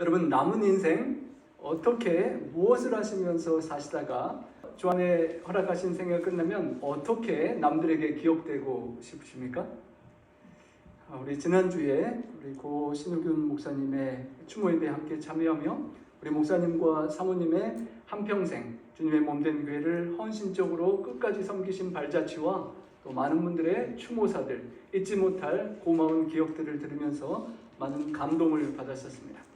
여러분, 남은 인생 어떻게 무엇을 하시면서 사시다가 주 안에 허락하신 생애가 끝나면 어떻게 남들에게 기억되고 싶으십니까? 우리 지난주에 우리 고 신우균 목사님의 추모 예배에 함께 참여하며 우리 목사님과 사모님의 한평생 주님의 몸된 교회를 헌신적으로 끝까지 섬기신 발자취와 또 많은 분들의 추모사들, 잊지 못할 고마운 기억들을 들으면서 많은 감동을 받았었습니다.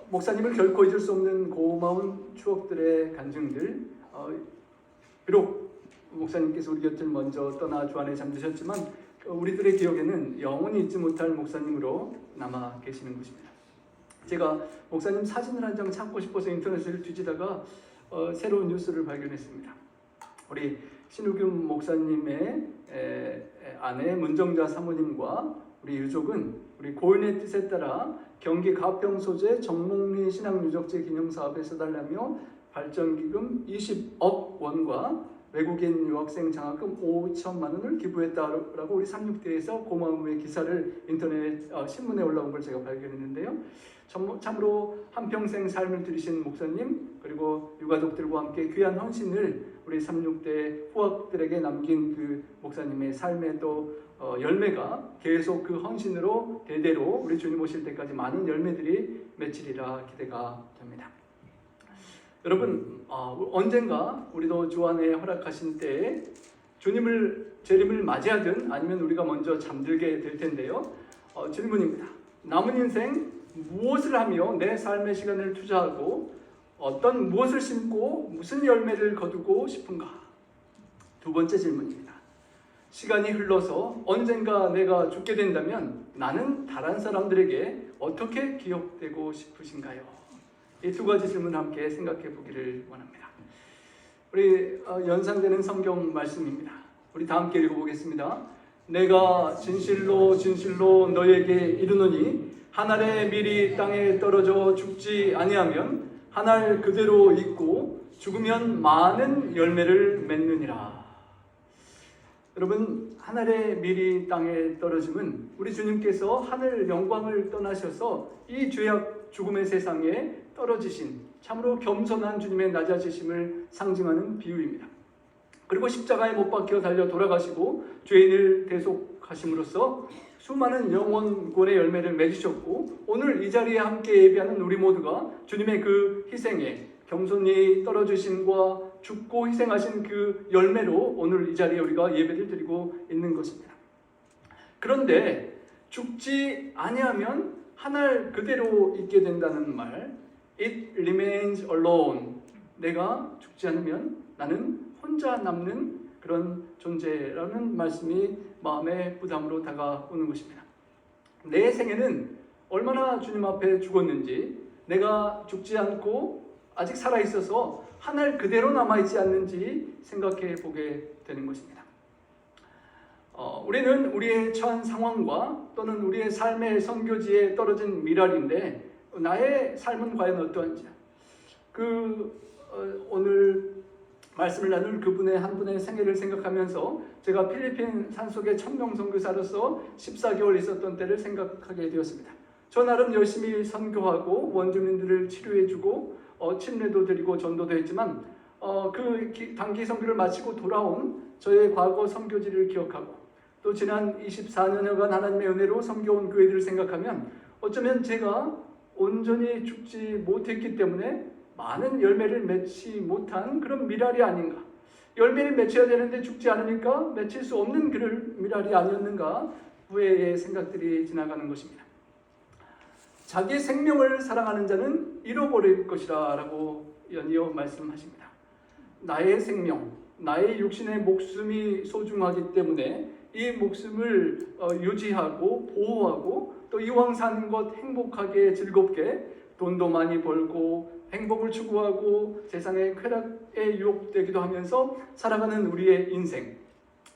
목사님을 결코 잊을 수 없는 고마운 추억들의 간증들, 비록 목사님께서 우리 곁을 먼저 떠나 주 안에 잠드셨지만 우리들의 기억에는 영원히 잊지 못할 목사님으로 남아 계시는 것입니다. 제가 목사님 사진을 한 장 찾고 싶어서 인터넷을 뒤지다가 새로운 뉴스를 발견했습니다. 우리 신우균 목사님의 아내 문정자 사모님과 우리 유족은 우리 고인의 뜻에 따라 경기 가평 소재 정몽리 신앙유적지 기념사업에 써달라며 발전기금 20억 원과 외국인 유학생 장학금 5천만 원을 기부했다라고 우리 36대에서 고마움의 기사를 인터넷 신문에 올라온 걸 제가 발견했는데요. 참으로 한평생 삶을 들이신 목사님, 그리고 유가족들과 함께 귀한 헌신을 우리 36대 후학들에게 남긴 그 목사님의 삶의 또 열매가 계속 그 헌신으로 대대로 우리 주님 오실 때까지 많은 열매들이 맺히리라 기대가 됩니다. 여러분, 언젠가 우리도 주 안에 허락하신 때에 재림을 맞이하든 아니면 우리가 먼저 잠들게 될 텐데요. 질문입니다. 남은 인생 무엇을 하며 내 삶의 시간을 투자하고 무엇을 심고 무슨 열매를 거두고 싶은가? 두 번째 질문입니다. 시간이 흘러서 언젠가 내가 죽게 된다면 나는 다른 사람들에게 어떻게 기억되고 싶으신가요? 이 두 가지 질문 함께 생각해 보기를 원합니다. 우리 연상되는 성경 말씀입니다. 우리 다 함께 읽어보겠습니다. 내가 진실로 진실로 너에게 이르노니 한 알의 밀이 땅에 떨어져 죽지 아니하면 한 알 그대로 있고 죽으면 많은 열매를 맺느니라. 여러분, 한 알의 밀이 땅에 떨어지면 우리 주님께서 하늘 영광을 떠나셔서 이 죄악 죽음의 세상에 떨어지신 참으로 겸손한 주님의 낮아지심을 상징하는 비유입니다. 그리고 십자가에 못 박혀 달려 돌아가시고 죄인을 대속하심으로써 수많은 영혼권의 열매를 맺으셨고 오늘 이 자리에 함께 예배하는 우리 모두가 주님의 그 희생에 겸손히 떨어지심과 죽고 희생하신 그 열매로 오늘 이 자리에 우리가 예배를 드리고 있는 것입니다. 그런데 죽지 아니하면 한 알 그대로 있게 된다는 말, It remains alone. 내가 죽지 않으면 나는 혼자 남는 그런 존재라는 말씀이 마음의 부담으로 다가오는 것입니다. 내 생애는 얼마나 주님 앞에 죽었는지, 내가 죽지 않고 아직 살아있어서 한 알 그대로 남아있지 않는지 생각해 보게 되는 것입니다. 우리는 우리의 처한 상황과 또는 우리의 삶의 선교지에 떨어진 미랄인데 나의 삶은 과연 어떠한지 오늘 말씀을 나눌 그분의 한 분의 생애를 생각하면서 제가 필리핀 산속의 천명 선교사로서 14개월 있었던 때를 생각하게 되었습니다. 저 나름 열심히 선교하고 원주민들을 치료해주고 침례도 드리고 전도도 했지만 그 단기 선교를 마치고 돌아온 저의 과거 선교지를 기억하고 또 지난 24년여간 하나님의 은혜로 섬겨온 교회들을 생각하면 어쩌면 제가 온전히 죽지 못했기 때문에 많은 열매를 맺지 못한 그런 미랄이 아닌가, 열매를 맺혀야 되는데 죽지 않으니까 맺힐 수 없는 그런 미랄이 아니었는가 후회의 생각들이 지나가는 것입니다. 자기 생명을 사랑하는 자는 잃어버릴 것이라 라고 연이어 말씀하십니다. 나의 생명, 나의 육신의 목숨이 소중하기 때문에 이 목숨을 유지하고 보호하고 또 이왕 사는 것 행복하게 즐겁게 돈도 많이 벌고 행복을 추구하고 세상의 쾌락에 유혹되기도 하면서 살아가는 우리의 인생,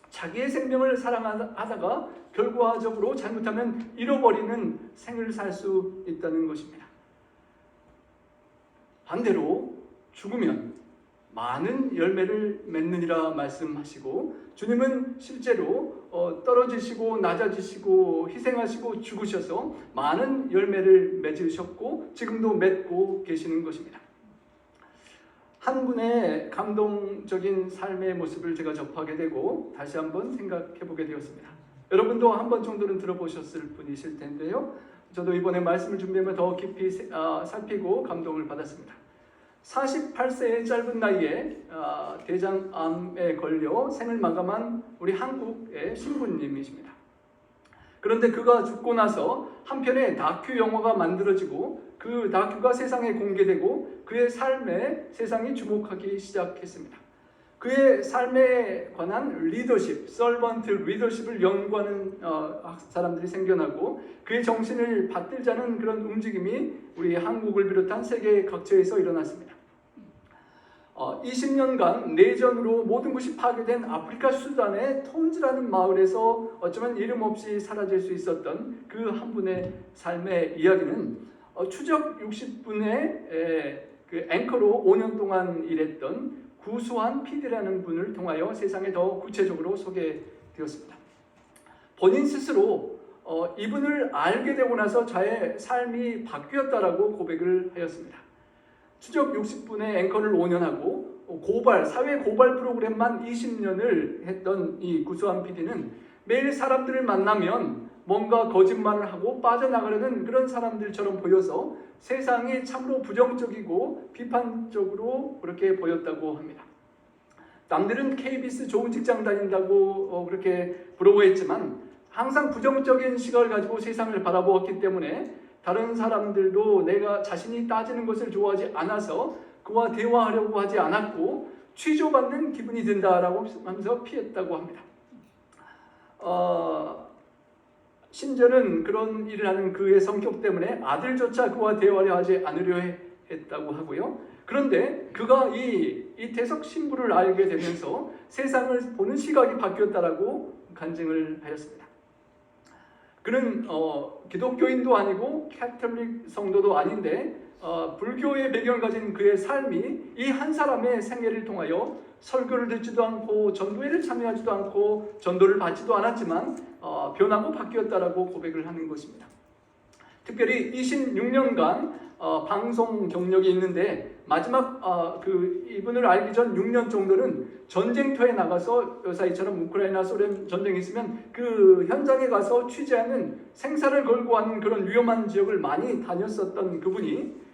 자기의 생명을 사랑하다가 결과적으로 잘못하면 잃어버리는 생을 살 수 있다는 것입니다. 반대로 죽으면 많은 열매를 맺느니라 말씀하시고, 주님은 실제로 떨어지시고 낮아지시고 희생하시고 죽으셔서 많은 열매를 맺으셨고 지금도 맺고 계시는 것입니다. 한 분의 감동적인 삶의 모습을 제가 접하게 되고 다시 한번 생각해 보게 되었습니다. 여러분도 한 번 정도는 들어보셨을 분이실 텐데요. 저도 이번에 말씀을 준비하며 더 깊이 살피고 감동을 받았습니다. 48세의 짧은 나이에 대장암에 걸려 생을 마감한 우리 한국의 신부님이십니다. 그런데 그가 죽고 나서 한 편의 다큐 영화가 만들어지고 그 다큐가 세상에 공개되고 그의 삶에 세상이 주목하기 시작했습니다. 그의 삶에 관한 리더십, 서번트 리더십을 연구하는 사람들이 생겨나고 그의 정신을 받들자는 그런 움직임이 우리 한국을 비롯한 세계 각처에서 일어났습니다. 20년간 내전으로 모든 것이 파괴된 아프리카 수단의 톤즈라는 마을에서 어쩌면 이름 없이 사라질 수 있었던 그 한 분의 삶의 이야기는 추적 60분의 그 앵커로 5년 동안 일했던 구수한 PD라는 분을 통하여 세상에 더 구체적으로 소개되었습니다. 본인 스스로 이분을 알게 되고 나서 저의 삶이 바뀌었다라고 고백을 하였습니다. 추적 60분의 앵커를 5년 하고 사회 고발 프로그램만 20년을 했던 이 구수한 PD는 매일 사람들을 만나면 뭔가 거짓말을 하고 빠져나가려는 그런 사람들처럼 보여서 세상이 참으로 부정적이고 비판적으로 그렇게 보였다고 합니다. 남들은 KBS 좋은 직장 다닌다고 그렇게 부러워했지만 항상 부정적인 시각을 가지고 세상을 바라보았기 때문에 다른 사람들도 내가 자신이 따지는 것을 좋아하지 않아서 그와 대화하려고 하지 않았고 취조받는 기분이 든다라고 하면서 피했다고 합니다. 심지어는 그런 일을 하는 그의 성격 때문에 아들조차 그와 대화를 하지 않으려 했다고 하고요. 그런데 그가 이 이태석 신부를 알게 되면서 세상을 보는 시각이 바뀌었다라고 간증을 하였습니다. 그는 기독교인도 아니고 캐톨릭 성도도 아닌데 불교의 배경을 가진 그의 삶이 이 한 사람의 생애를 통하여 설교를 듣지도 않고 전도회를 참여하지도 않고 전도를 받지도 않았지만 변하고 바뀌었다라고 고백을 하는 것입니다. 특별히 26년간 방송 경력이 있는데 마지막 이분을 알기 전 6년 정도는 전쟁터에 나가서 요사이처럼 우크라이나 소련 전쟁이 있으면 그 현장에 가서 취재하는 생사를 걸고 하는 그런 위험한 지역을 많이 다녔었던 그분이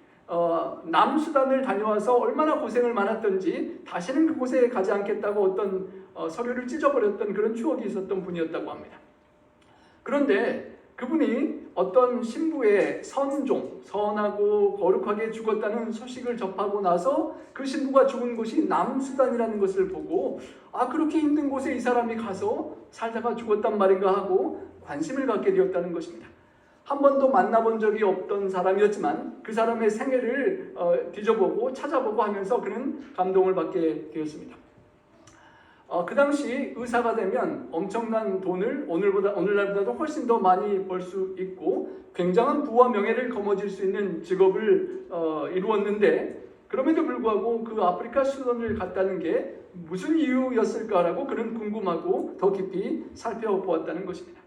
남수단을 다녀와서 얼마나 고생을 많았던지 다시는 그곳에 가지 않겠다고 어떤 서류를 찢어버렸던 그런 추억이 있었던 분이었다고 합니다. 그런데 그분이 어떤 신부의 선하고 거룩하게 죽었다는 소식을 접하고 나서 그 신부가 죽은 곳이 남수단이라는 것을 보고 그렇게 힘든 곳에 이 사람이 가서 살다가 죽었단 말인가 하고 관심을 갖게 되었다는 것입니다. 한 번도 만나본 적이 없던 사람이었지만 그 사람의 생애를 뒤져보고 찾아보고 하면서 그는 감동을 받게 되었습니다. 그 당시 의사가 되면 엄청난 돈을 오늘날보다도 훨씬 더 많이 벌 수 있고 굉장한 부와 명예를 거머쥘 수 있는 직업을 이루었는데 그럼에도 불구하고 그 아프리카 수단을 갔다는 게 무슨 이유였을까라고 그는 궁금하고 더 깊이 살펴보았다는 것입니다.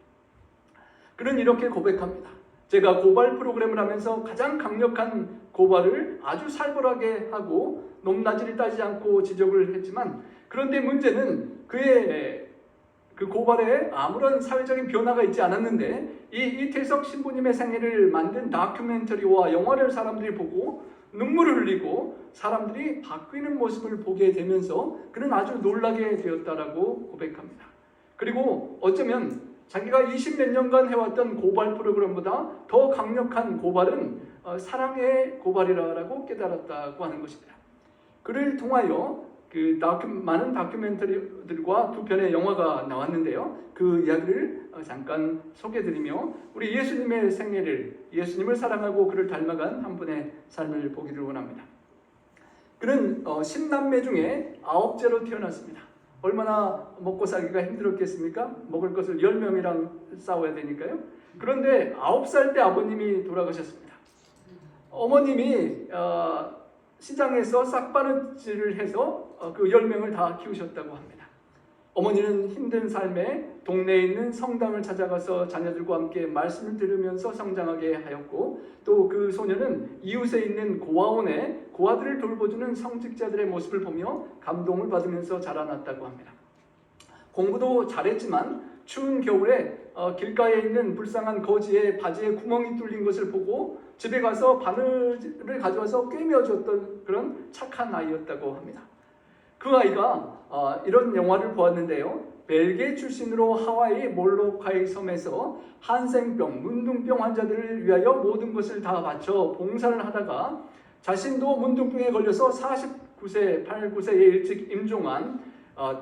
그는 이렇게 고백합니다. 제가 고발 프로그램을 하면서 가장 강력한 고발을 아주 살벌하게 하고 높낮이를 따지지 않고 지적을 했지만 그런데 문제는 그의 그 고발에 아무런 사회적인 변화가 있지 않았는데 이 이태석 신부님의 생애를 만든 다큐멘터리와 영화를 사람들이 보고 눈물을 흘리고 사람들이 바뀌는 모습을 보게 되면서 그는 아주 놀라게 되었다라고 고백합니다. 그리고 어쩌면 자기가 20몇 년간 해왔던 고발 프로그램보다 더 강력한 고발은 사랑의 고발이라고 깨달았다고 하는 것입니다. 그를 통하여 많은 다큐멘터리들과 2편의 영화가 나왔는데요. 그 이야기를 잠깐 소개해드리며 우리 예수님의 생애를, 예수님을 사랑하고 그를 닮아간 한 분의 삶을 보기를 원합니다. 그는 10남매 중에 9째로 태어났습니다. 얼마나 먹고 살기가 힘들었겠습니까? 먹을 것을 10명이랑 싸워야 되니까요. 그런데 9살 때 아버님이 돌아가셨습니다. 어머님이 시장에서 싹바느질을 해서 그 10명을 다 키우셨다고 합니다. 어머니는 힘든 삶에 동네에 있는 성당을 찾아가서 자녀들과 함께 말씀을 들으면서 성장하게 하였고, 또 그 소녀는 이웃에 있는 고아원에 고아들을 돌보주는 성직자들의 모습을 보며 감동을 받으면서 자라났다고 합니다. 공부도 잘했지만 추운 겨울에 길가에 있는 불쌍한 거지의 바지에 구멍이 뚫린 것을 보고 집에 가서 바늘을 가져와서 꿰매어줬던 그런 착한 아이였다고 합니다. 그 아이가 이런 영화를 보았는데요. 벨기에 출신으로 하와이 몰로카이 섬에서 한센병, 문둥병 환자들을 위하여 모든 것을 다 바쳐 봉사를 하다가 자신도 문둥병에 걸려서 49세, 89세에 일찍 임종한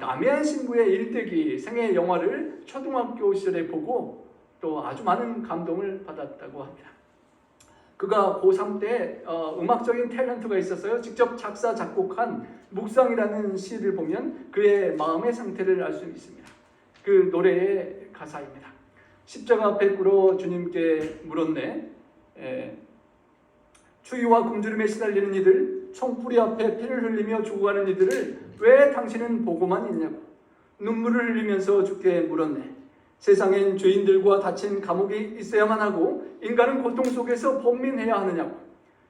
다미안 신부의 일대기 생애 영화를 초등학교 시절에 보고 또 아주 많은 감동을 받았다고 합니다. 그가 고3 때 음악적인 탤런트가 있어서요. 직접 작사, 작곡한 묵상이라는 시를 보면 그의 마음의 상태를 알 수 있습니다. 그 노래의 가사입니다. 십자가 앞에 꿇어 주님께 물었네. 추위와 굶주림에 시달리는 이들, 총뿌리 앞에 피를 흘리며 죽어가는 이들을 왜 당신은 보고만 있냐고 눈물을 흘리면서 주께 물었네. 세상엔 죄인들과 닫힌 감옥이 있어야만 하고 인간은 고통 속에서 번민해야 하느냐고.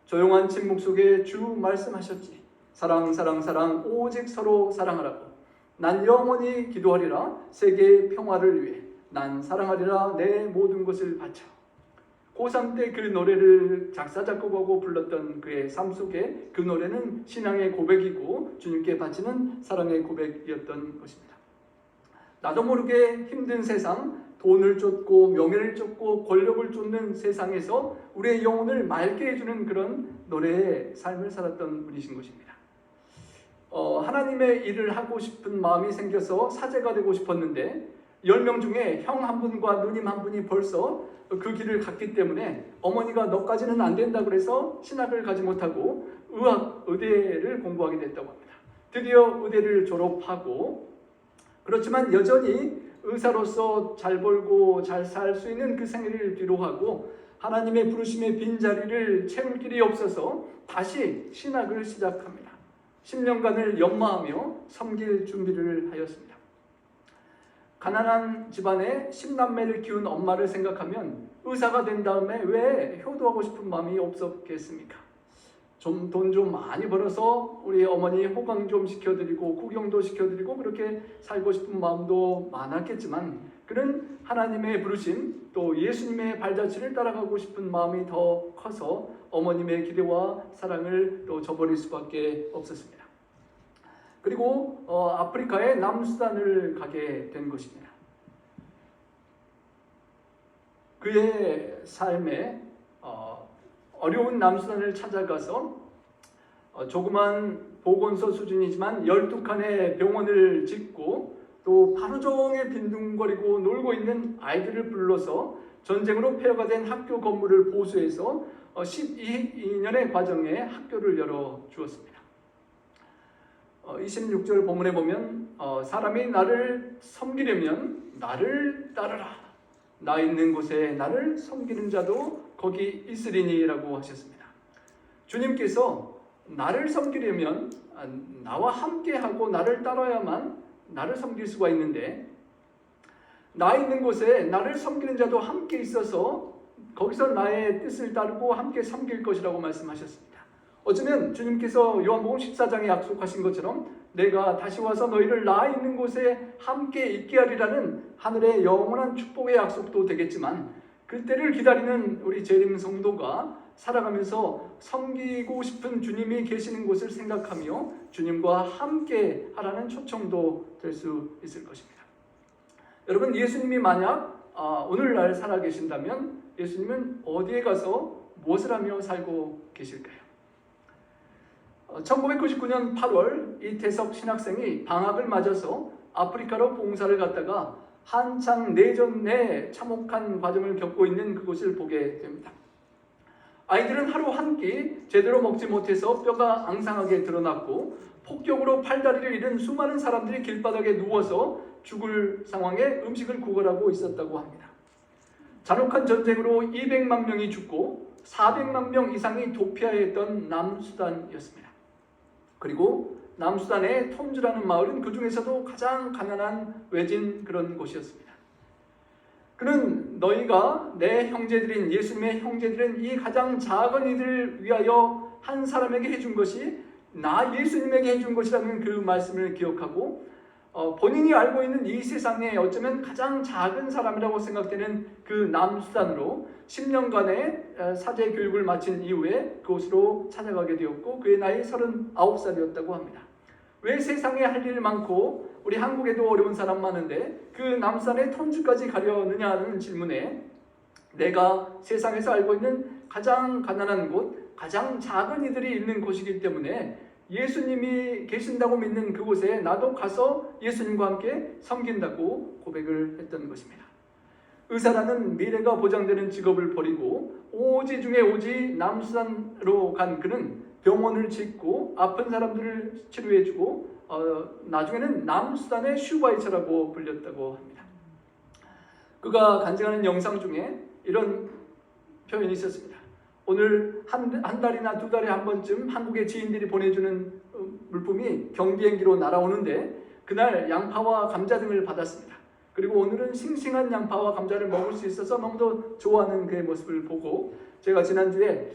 조용한 침묵 속에 주 말씀하셨지. 사랑 사랑 사랑 오직 서로 사랑하라고. 난 영원히 기도하리라 세계의 평화를 위해. 난 사랑하리라 내 모든 것을 바쳐. 고3 때 그 노래를 작사 작곡하고 불렀던 그의 삶 속에 그 노래는 신앙의 고백이고 주님께 바치는 사랑의 고백이었던 것입니다. 나도 모르게 힘든 세상, 돈을 쫓고 명예를 쫓고 권력을 쫓는 세상에서 우리의 영혼을 맑게 해주는 그런 노래의 삶을 살았던 분이신 것입니다. 하나님의 일을 하고 싶은 마음이 생겨서 사제가 되고 싶었는데 10명 중에 형 한 분과 누님 한 분이 벌써 그 길을 갔기 때문에 어머니가 너까지는 안 된다 그래서 신학을 가지 못하고 의대를 공부하게 됐다고 합니다. 드디어 의대를 졸업하고 그렇지만 여전히 의사로서 잘 벌고 잘 살 수 있는 그 생애를 뒤로하고 하나님의 부르심의 빈자리를 채울 길이 없어서 다시 신학을 시작합니다. 10년간을 연마하며 섬길 준비를 하였습니다. 가난한 집안에 10남매를 키운 엄마를 생각하면 의사가 된 다음에 왜 효도하고 싶은 마음이 없었겠습니까? 돈 좀 많이 벌어서 우리 어머니 호강 좀 시켜드리고 구경도 시켜드리고 그렇게 살고 싶은 마음도 많았겠지만 그는 하나님의 부르심 또 예수님의 발자취를 따라가고 싶은 마음이 더 커서 어머님의 기대와 사랑을 또 저버릴 수밖에 없었습니다. 그리고 아프리카의 남수단을 가게 된 것입니다. 그의 삶에 어려운 남수단을 찾아가서 조그만 보건소 수준이지만 12칸의 병원을 짓고 또 하루 종일 빈둥거리고 놀고 있는 아이들을 불러서 전쟁으로 폐허가 된 학교 건물을 보수해서 12년의 과정에 학교를 열어주었습니다. 26절 본문에 보면 사람이 나를 섬기려면 나를 따르라. 나 있는 곳에 나를 섬기는 자도 거기 있으리니 라고 하셨습니다. 주님께서 나를 섬기려면 나와 함께하고 나를 따라야만 나를 섬길 수가 있는데 나 있는 곳에 나를 섬기는 자도 함께 있어서 거기서 나의 뜻을 따르고 함께 섬길 것이라고 말씀하셨습니다. 어쩌면 주님께서 요한복음 14장에 약속하신 것처럼 내가 다시 와서 너희를 나 있는 곳에 함께 있게 하리라는 하늘의 영원한 축복의 약속도 되겠지만 그때를 기다리는 우리 재림 성도가 살아가면서 섬기고 싶은 주님이 계시는 곳을 생각하며 주님과 함께 하라는 초청도 될 수 있을 것입니다. 여러분, 예수님이 만약 오늘날 살아계신다면 예수님은 어디에 가서 무엇을 하며 살고 계실까요? 1999년 8월 이태석 신학생이 방학을 맞아서 아프리카로 봉사를 갔다가 한창 내전 내 참혹한 과정을 겪고 있는 그곳을 보게 됩니다. 아이들은 하루 한 끼 제대로 먹지 못해서 뼈가 앙상하게 드러났고 폭격으로 팔다리를 잃은 수많은 사람들이 길바닥에 누워서 죽을 상황에 음식을 구걸하고 있었다고 합니다. 잔혹한 전쟁으로 200만 명이 죽고 400만 명 이상이 도피하였던 남수단이었습니다. 그리고 남수단의 톤주라는 마을은 그 중에서도 가장 가난한 외진 그런 곳이었습니다. 그는 너희가 내 형제들인 예수님의 형제들은 이 가장 작은 이들을 위하여 한 사람에게 해준 것이 나 예수님에게 해준 것이라는 그 말씀을 기억하고 본인이 알고 있는 이 세상에 어쩌면 가장 작은 사람이라고 생각되는 그 남수단으로 10년간의 사제 교육을 마친 이후에 그곳으로 찾아가게 되었고 그의 나이 39살이었다고 합니다. 왜 세상에 할 일 많고 우리 한국에도 어려운 사람 많은데 그 남산의 톤주까지 가려느냐는 질문에 내가 세상에서 알고 있는 가장 가난한 곳, 가장 작은 이들이 있는 곳이기 때문에 예수님이 계신다고 믿는 그곳에 나도 가서 예수님과 함께 섬긴다고 고백을 했던 것입니다. 의사라는 미래가 보장되는 직업을 버리고 오지 중에 오지 남수단으로 간 그는 병원을 짓고 아픈 사람들을 치료해주고 나중에는 남수단의 슈바이처라고 불렸다고 합니다. 그가 간증하는 영상 중에 이런 표현이 있었습니다. 오늘 한 달이나 두 달에 한 번쯤 한국의 지인들이 보내주는 물품이 경비행기로 날아오는데 그날 양파와 감자 등을 받았습니다. 그리고 오늘은 싱싱한 양파와 감자를 먹을 수 있어서 너무도 좋아하는 그의 모습을 보고 제가 지난주에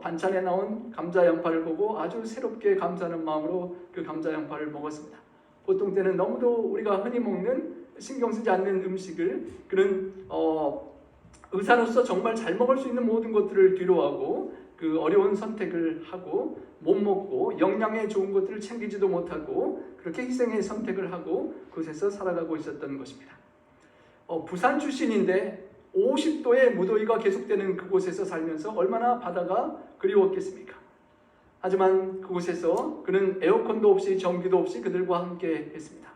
반찬에 나온 감자 양파를 보고 아주 새롭게 감사하는 마음으로 그 감자 양파를 먹었습니다. 보통 때는 너무도 우리가 흔히 먹는 신경 쓰지 않는 음식을 그는 의사로서 정말 잘 먹을 수 있는 모든 것들을 뒤로하고 그 어려운 선택을 하고 못 먹고 영양에 좋은 것들을 챙기지도 못하고 그렇게 희생의 선택을 하고 그곳에서 살아가고 있었던 것입니다. 부산 출신인데 50도의 무더위가 계속되는 그곳에서 살면서 얼마나 바다가 그리웠겠습니까? 하지만 그곳에서 그는 에어컨도 없이 전기도 없이 그들과 함께 했습니다.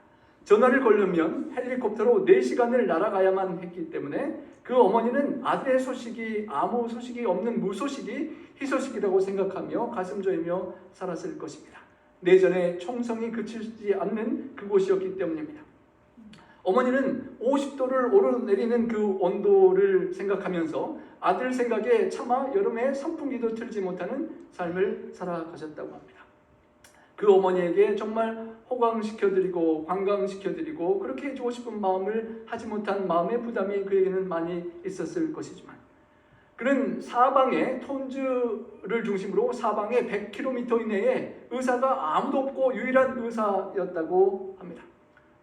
전화를 걸려면 헬리콥터로 4시간을 날아가야만 했기 때문에 그 어머니는 아들의 소식이 아무 소식이 없는 무소식이 희소식이라고 생각하며 가슴 저리며 살았을 것입니다. 내전의 총성이 그치지 않는 그곳이었기 때문입니다. 어머니는 50도를 오르내리는 그 온도를 생각하면서 아들 생각에 차마 여름에 선풍기도 틀지 못하는 삶을 살아가셨다고 합니다. 그 어머니에게 정말 호강시켜드리고 관광시켜드리고 그렇게 해주고 싶은 마음을 하지 못한 마음의 부담이 그에게는 많이 있었을 것이지만 그는 사방에 톤주를 중심으로 사방에 100km 이내에 의사가 아무도 없고 유일한 의사였다고 합니다.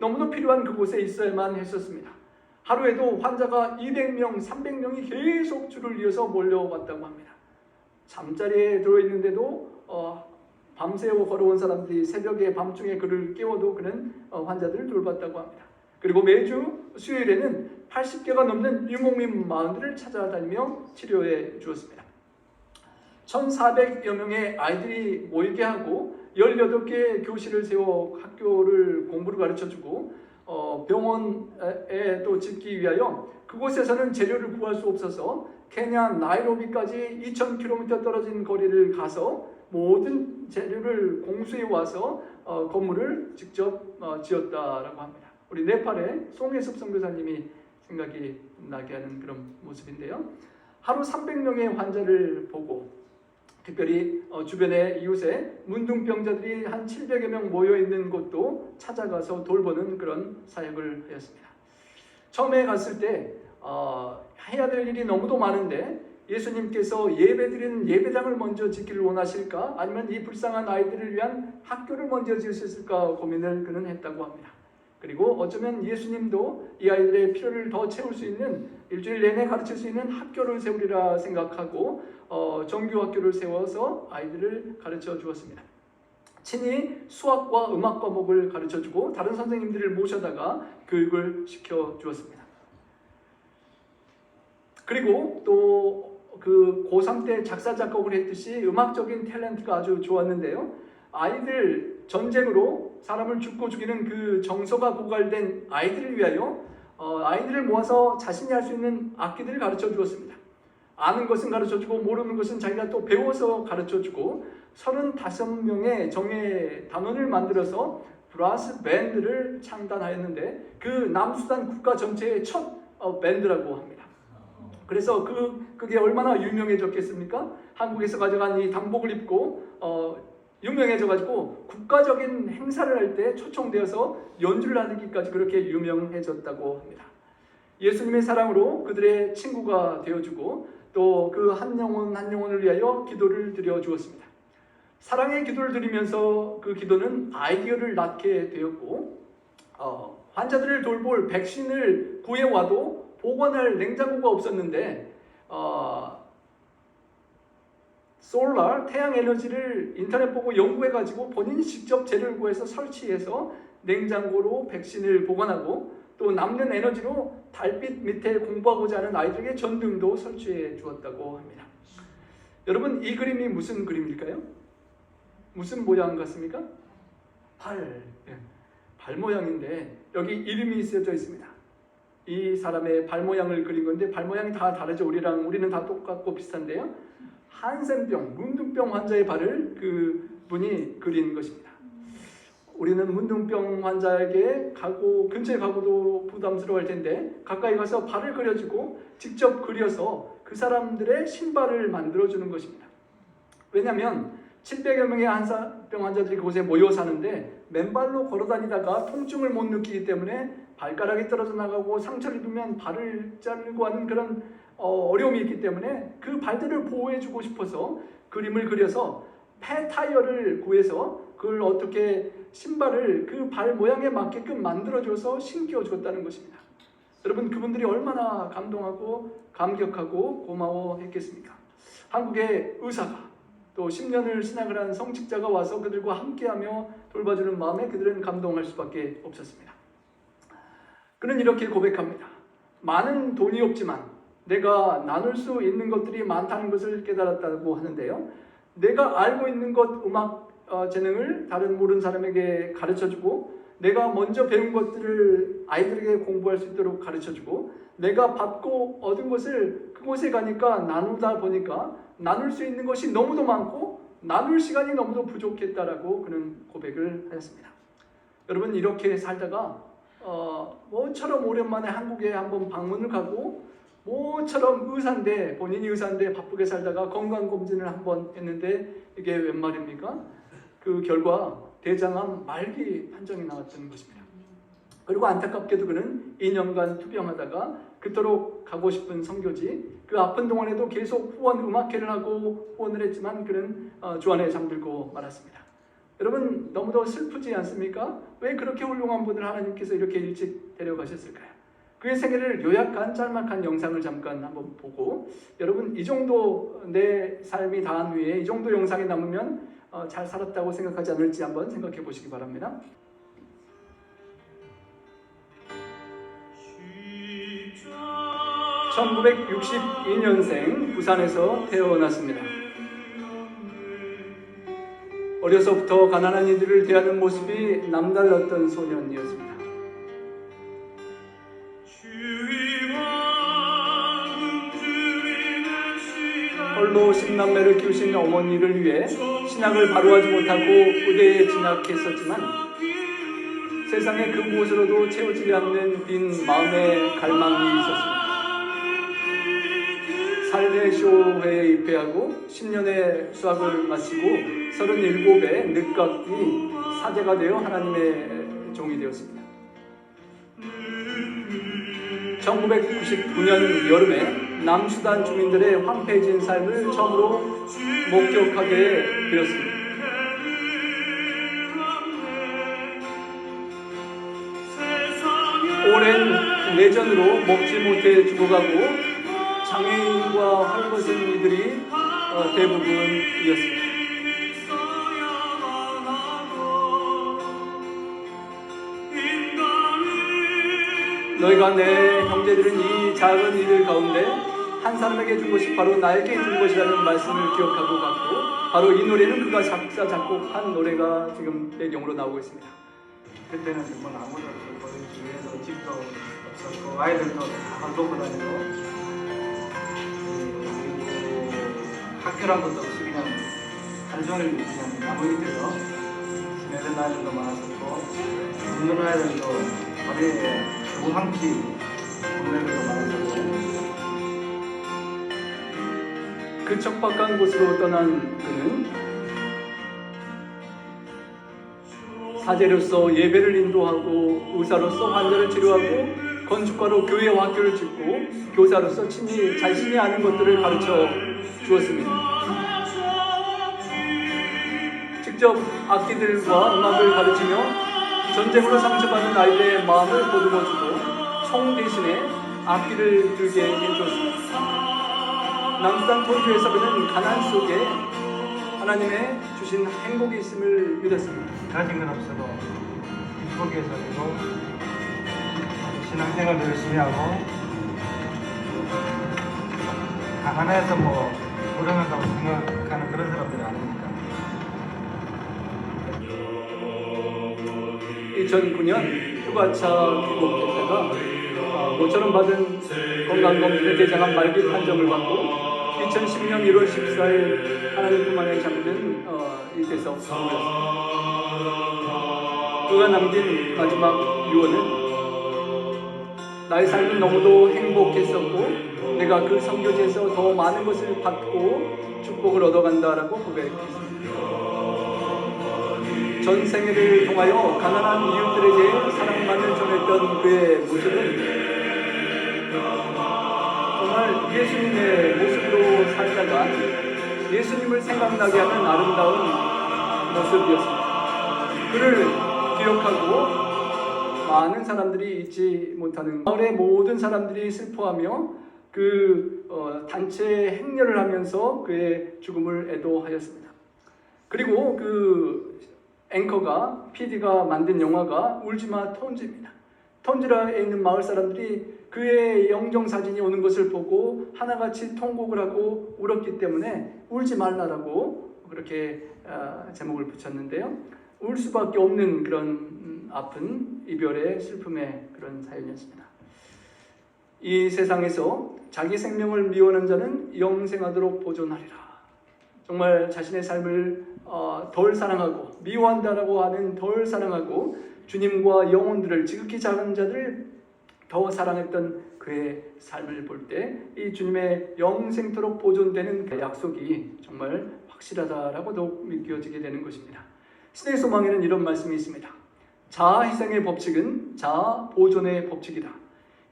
너무도 필요한 그곳에 있어야만 했었습니다. 하루에도 환자가 200명, 300명이 계속 줄을 이어서 몰려왔다고 합니다. 잠자리에 들어있는데도 밤새워 걸어온 사람들이 새벽에 밤중에 그를 깨워도 그는 환자들을 돌봤다고 합니다. 그리고 매주 수요일에는 80개가 넘는 유목민 마을들을 찾아다니며 치료해 주었습니다. 1,400여 명의 아이들이 모이게 하고 18개의 교실을 세워 학교를 공부를 가르쳐주고 병원에 또 짓기 위하여 그곳에서는 재료를 구할 수 없어서 케냐 나이로비까지 2,000km 떨어진 거리를 가서 모든 재료를 공수해 와서 건물을 직접 지었다라고 합니다. 우리 네팔의 송혜섭 선교사님이 생각이 나게 하는 그런 모습인데요. 하루 300명의 환자를 보고 특별히 주변의 이웃에 문둥병자들이 한 700여 명 모여있는 곳도 찾아가서 돌보는 그런 사역을 하였습니다. 처음에 갔을 때 해야 될 일이 너무도 많은데 예수님께서 예배드리는 예배당을 먼저 짓기를 원하실까? 아니면 이 불쌍한 아이들을 위한 학교를 먼저 지으셨을까 고민을 그는 했다고 합니다. 그리고 어쩌면 예수님도 이 아이들의 필요를 더 채울 수 있는 일주일 내내 가르칠 수 있는 학교를 세우리라 생각하고 정규학교를 세워서 아이들을 가르쳐 주었습니다. 친히 수학과 음악 과목을 가르쳐 주고 다른 선생님들을 모셔다가 교육을 시켜 주었습니다. 그리고 또 그 고3 때 작사 작곡을 했듯이 음악적인 탤런트가 아주 좋았는데요. 아이들 전쟁으로 사람을 죽고 죽이는 그 정서가 고갈된 아이들을 위하여 아이들을 모아서 자신이 할 수 있는 악기들을 가르쳐 주었습니다. 아는 것은 가르쳐 주고 모르는 것은 자기가 또 배워서 가르쳐 주고 35명의 정예 단원을 만들어서 브라스 밴드를 창단하였는데 그 남수단 국가 전체의 첫 밴드라고 합니다. 그래서 그게 얼마나 유명해졌겠습니까? 한국에서 가져간 이 단복을 입고 유명해져가지고 국가적인 행사를 할 때 초청되어서 연주를 하기까지 그렇게 유명해졌다고 합니다. 예수님의 사랑으로 그들의 친구가 되어주고 또 그 한 영혼 한 영혼을 위하여 기도를 드려 주었습니다. 사랑의 기도를 드리면서 그 기도는 아이디어를 낳게 되었고 환자들을 돌볼 백신을 구해와도 보관할 냉장고가 없었는데 솔라 태양 에너지를 인터넷 보고 연구해가지고 본인이 직접 재료를 구해서 설치해서 냉장고로 백신을 보관하고 또 남는 에너지로 달빛 밑에 공부하고자 하는 아이들에게 전등도 설치해 주었다고 합니다. 여러분, 이 그림이 무슨 그림일까요? 무슨 모양 같습니까? 발 모양인데 여기 이름이 쓰여져 있습니다. 이 사람의 발 모양을 그린 건데 발 모양이 다 다르죠. 우리는 다 똑같고 비슷한데요. 한센병, 문둥병 환자의 발을 그 분이 그린 것입니다. 우리는 문둥병 환자에게 근처에 가고도 부담스러워할 텐데 가까이 가서 발을 그려주고 직접 그려서 그 사람들의 신발을 만들어주는 것입니다. 왜냐하면 700여 명의 한센병 환자들이 그곳에 모여 사는데 맨발로 걸어다니다가 통증을 못 느끼기 때문에 발가락이 떨어져 나가고 상처를 입으면 발을 자르고 하는 그런 어려움이 있기 때문에 그 발들을 보호해주고 싶어서 그림을 그려서 폐 타이어를 구해서 그걸 어떻게 신발을 그 발 모양에 맞게끔 만들어줘서 신겨줬다는 것입니다. 여러분, 그분들이 얼마나 감동하고 감격하고 고마워했겠습니까? 한국의 의사가 또 10년을 신학을 한 성직자가 와서 그들과 함께하며 돌봐주는 마음에 그들은 감동할 수밖에 없었습니다. 그는 이렇게 고백합니다. 많은 돈이 없지만 내가 나눌 수 있는 것들이 많다는 것을 깨달았다고 하는데요. 내가 알고 있는 것, 음악 재능을 다른 모르는 사람에게 가르쳐주고 내가 먼저 배운 것들을 아이들에게 공부할 수 있도록 가르쳐주고 내가 받고 얻은 것을 그곳에 가니까 나누다 보니까 나눌 수 있는 것이 너무도 많고 나눌 시간이 너무도 부족했다라고 그는 고백을 하였습니다. 여러분, 이렇게 살다가 뭐처럼 오랜만에 한국에 한번 방문을 가고 뭐처럼 본인이 의사인데 바쁘게 살다가 건강검진을 한번 했는데 이게 웬 말입니까? 그 결과 대장암 말기 판정이 나왔던 것입니다. 그리고 안타깝게도 그는 2년간 투병하다가 그토록 가고 싶은 선교지 그 아픈 동안에도 계속 음악회를 하고 후원을 했지만 그는 주안에 잠들고 말았습니다. 여러분, 너무도 슬프지 않습니까? 왜 그렇게 훌륭한 분을 하나님께서 이렇게 일찍 데려가셨을까요? 그의 생애를 요약한 짤막한 영상을 잠깐 한번 보고 여러분, 이 정도 내 삶이 다한 후에 이 정도 영상이 남으면 잘 살았다고 생각하지 않을지 한번 생각해 보시기 바랍니다. (1962년생) 부산에서 태어났습니다. 어려서부터 가난한 이들을 대하는 모습이 남달랐던 소년이었습니다. 홀로 10남매를 키우신 어머니를 위해 신학을 바로하지 못하고 의대에 진학했었지만 세상의 그곳으로도 채워지지 않는 빈 마음의 갈망이 있었습니다. 살레쇼회에 입회하고 10년의 수학을 마치고 37의 늦깎이 사제가 되어 하나님의 종이 되었습니다. 1999년 여름에 남수단 주민들의 황폐해진 삶을 처음으로 목격하게 되었습니다. 오랜 내전으로 먹지 못해 죽어가고 장애인과 헐벗은 이들이 대부분이었습니다. 너희가 내 형제들은 이 작은 이들 가운데 한 사람에게 준 것이 바로 나에게 준 것이라는 말씀을 기억하고 갔고 바로 이 노래는 그가 작사 작곡한 노래가 지금 배경으로 나오고 있습니다. 그때는 정말 아무도 없었고 주위에서 집도 없었고 아이들도 다 놓고 다니고 학교란 것도 없이 그냥 하루 종일 그냥 나무 밑에서 지내던 아이들도 많았었고 굶는 아이들도 머리에 두부 한 끼 먹는 애들도 많았었고 그 척박한 곳으로 떠난 그는 사제로서 예배를 인도하고 의사로서 환자를 치료하고 건축가로 교회 학교를 짓고 교사로서 친히 자신이 아는 것들을 가르쳐 주었습니다. 직접 악기들과 음악을 가르치며 전쟁으로 상처받은 아이들의 마음을 보듬어주고 총 대신에 악기를 들게 해주었습니다. 남수단 토주에서 그는 가난 속에 하나님의 주신 행복이 있음을 믿었습니다. 가진 건 없어도 기쁘게서도 신앙생활도 열심히 하고 가난해서 뭐 불행하다고 생각하는 그런 사람들이 아닙니까? 2009년 휴가차 귀국했다가 모처럼 받은 건강검진의 대장암 말기 판정을 받고 2010년 1월 14일 하나님 품 안에 잠든 이때서 죽었습니다. 그가 남긴 마지막 유언은 나의 삶은 너무도 행복했었고 내가 그 선교지에서 더 많은 것을 받고 축복을 얻어간다라고 고백했습니다. 전 생애를 통하여 가난한 이웃들에게 사랑만을 전했던 그의 모습은 정말 예수님의 모습으로 살다가 예수님을 생각나게 하는 아름다운 모습이었습니다. 그를 기억하고 많은 사람들이 잊지 못하는 마을의 모든 사람들이 슬퍼하며 그 단체 행렬을 하면서 그의 죽음을 애도하였습니다. 그리고 그 앵커가 PD가 만든 영화가 울지마 톤지입니다. 톤지라에 있는 마을 사람들이 그의 영정사진이 오는 것을 보고 하나같이 통곡을 하고 울었기 때문에 울지 말라라고 그렇게 제목을 붙였는데요. 울 수밖에 없는 그런 아픈 이별의 슬픔의 그런 사연이었습니다. 이 세상에서 자기 생명을 미워하는 자는 영생하도록 보존하리라. 정말 자신의 삶을 덜 사랑하고 미워한다라고 하는 덜 사랑하고 주님과 영혼들을 지극히 작은 자들을 더 사랑했던 그의 삶을 볼 때 이 주님의 영생토록 보존되는 그 약속이 정말 확실하다라고 더욱 믿겨지게 되는 것입니다. 신의 소망에는 이런 말씀이 있습니다. 자아 희생의 법칙은 자아 보존의 법칙이다.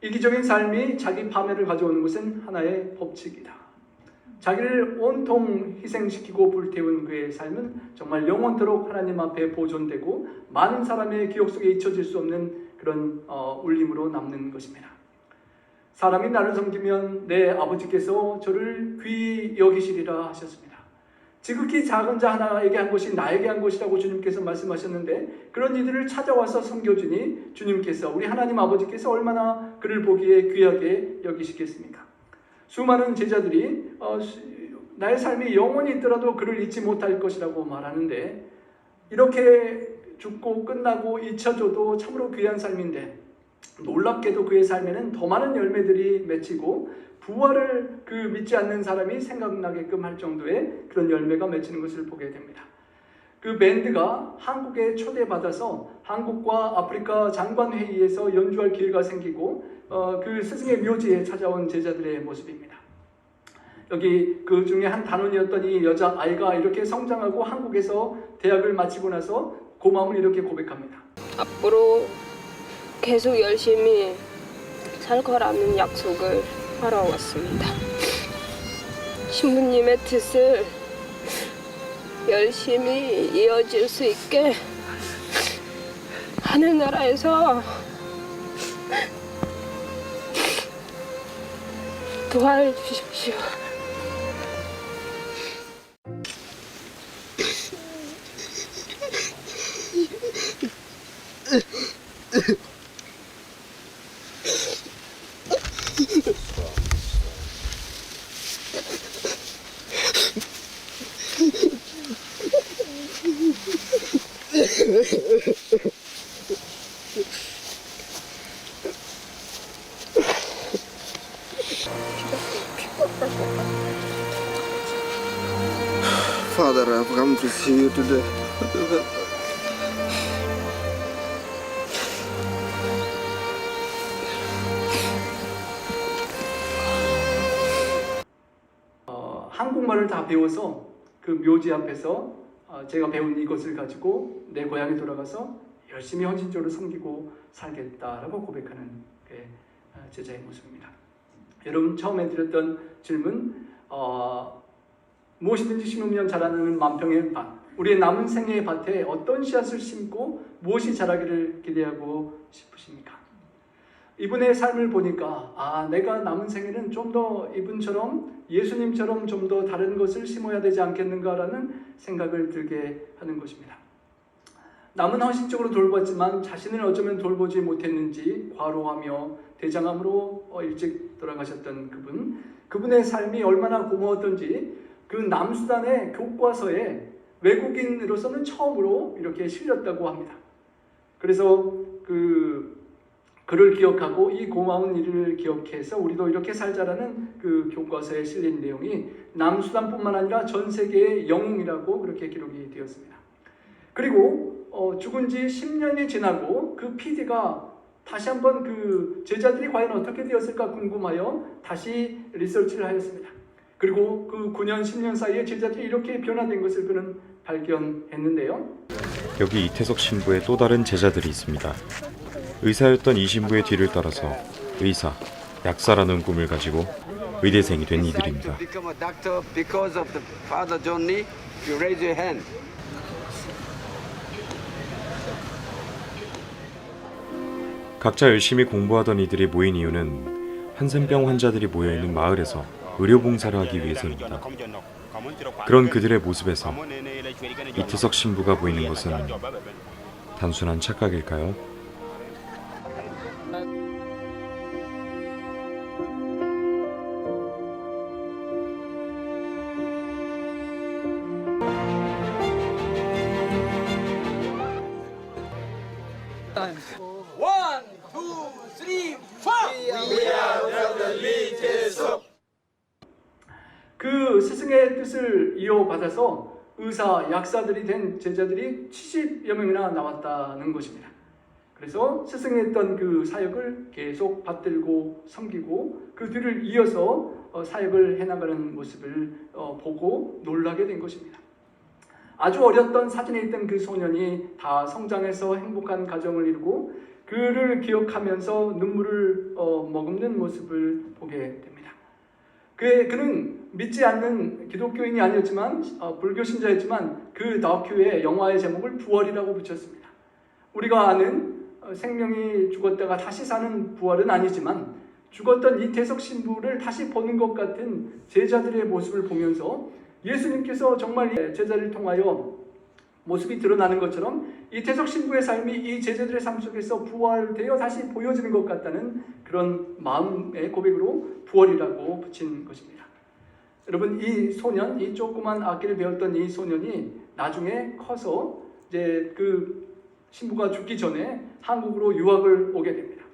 이기적인 삶이 자기 파멸을 가져오는 것은 하나의 법칙이다. 자기를 온통 희생시키고 불태운 그의 삶은 정말 영원토록 하나님 앞에 보존되고 많은 사람의 기억 속에 잊혀질 수 없는 그런 울림으로 남는 것입니다. 사람이 나를 섬기면 내 아버지께서 저를 귀히 여기시리라 하셨습니다. 지극히 작은 자 하나에게 한 것이 나에게 한 것이라고 주님께서 말씀하셨는데 그런 이들을 찾아와서 섬겨주니 주님께서 우리 하나님 아버지께서 얼마나 그를 보기에 귀하게 여기시겠습니까? 수많은 제자들이 나의 삶이 영원히 있더라도 그를 잊지 못할 것이라고 말하는데 이렇게 죽고 끝나고 잊혀져도 참으로 귀한 삶인데 놀랍게도 그의 삶에는 더 많은 열매들이 맺히고 부활을 그 믿지 않는 사람이 생각나게끔 할 정도의 그런 열매가 맺히는 것을 보게 됩니다. 그 밴드가 한국에 초대받아서 한국과 아프리카 장관회의에서 연주할 기회가 생기고 그 스승의 묘지에 찾아온 제자들의 모습입니다. 여기 그 중에 한 단원이었던 이 여자아이가 이렇게 성장하고 한국에서 대학을 마치고 나서 고마움을 이렇게 고백합니다. 앞으로 계속 열심히 살 거라는 약속을 하러 왔습니다. 신부님의 뜻을 열심히 이어질 수 있게 하늘나라에서 도와주십시오. Father, I've come to see you today. 한국말을 다 배워서 그 묘지 앞에서 제가 배운 이것을 가지고 내 고향에 돌아가서 열심히 헌신적으로 섬기고 살겠다라고 고백하는 제자의 모습입니다. 여러분 처음에 드렸던 질문, 무엇이든지 심으면 자라는 만평의 밭, 우리의 남은 생애의 밭에 어떤 씨앗을 심고 무엇이 자라기를 기대하고 싶으십니까? 이분의 삶을 보니까 내가 남은 생에는 좀 더 이분처럼 예수님처럼 좀 더 다른 것을 심어야 되지 않겠는가라는 생각을 들게 하는 것입니다. 남은 헌신적으로 돌봤지만 자신을 어쩌면 돌보지 못했는지 과로하며 대장암으로 일찍 돌아가셨던 그분의 삶이 얼마나 고마웠던지 그 남수단의 교과서에 외국인으로서는 처음으로 이렇게 실렸다고 합니다. 그래서 그를 기억하고 이 고마운 일을 기억해서 우리도 이렇게 살자라는 그 교과서에 실린 내용이 남수단뿐만 아니라 전 세계의 영웅이라고 그렇게 기록이 되었습니다. 그리고 죽은 지 10년이 지나고 그 PD가 다시 한번 그 제자들이 과연 어떻게 되었을까 궁금하여 다시 리서치를 하였습니다. 그리고 그 9년, 10년 사이에 제자들이 이렇게 변화된 것을 그는 발견했는데요. 여기 이태석 신부의 또 다른 제자들이 있습니다. 의사였던 이 신부의 뒤를 따라서 의사, 약사라는 꿈을 가지고 의대생이 된 이들입니다. 각자 열심히 공부하던 이들이 모인 이유는 한센병 환자들이 모여있는 마을에서 의료봉사를 하기 위해서입니다. 그런 그들의 모습에서 이태석 신부가 보이는 것은 단순한 착각일까요? 그 스승의 뜻을 이어받아서 의사, 약사들이 된 제자들이 70여 명이나 나왔다는 것입니다. 그래서 스승이 했던 그 사역을 계속 받들고 섬기고 그 뒤를 이어서 사역을 해나가는 모습을 보고 놀라게 된 것입니다. 아주 어렸던 사진에 있던 그 소년이 다 성장해서 행복한 가정을 이루고 그를 기억하면서 눈물을 머금는 모습을 보게 됩니다. 그는 믿지 않는 기독교인이 아니었지만 불교 신자였지만 그 다큐의 영화의 제목을 부활이라고 붙였습니다. 우리가 아는 생명이 죽었다가 다시 사는 부활은 아니지만 죽었던 이태석 신부를 다시 보는 것 같은 제자들의 모습을 보면서 예수님께서 정말 제자를 통하여 모습이 드러나는 것처럼 이태석 신부의 삶이 이 제자들의 삶 속에서 부활되어 다시 보여지는 것 같다는 그런 마음의 고백으로 부활이라고 붙인 것입니다. 여러분, 이 소년, 이 조그만 악기를 배웠던 이 소년이 나중에 커서 이제 그 신부가 죽기 전에 한국으로 유학을 오게 됩니다.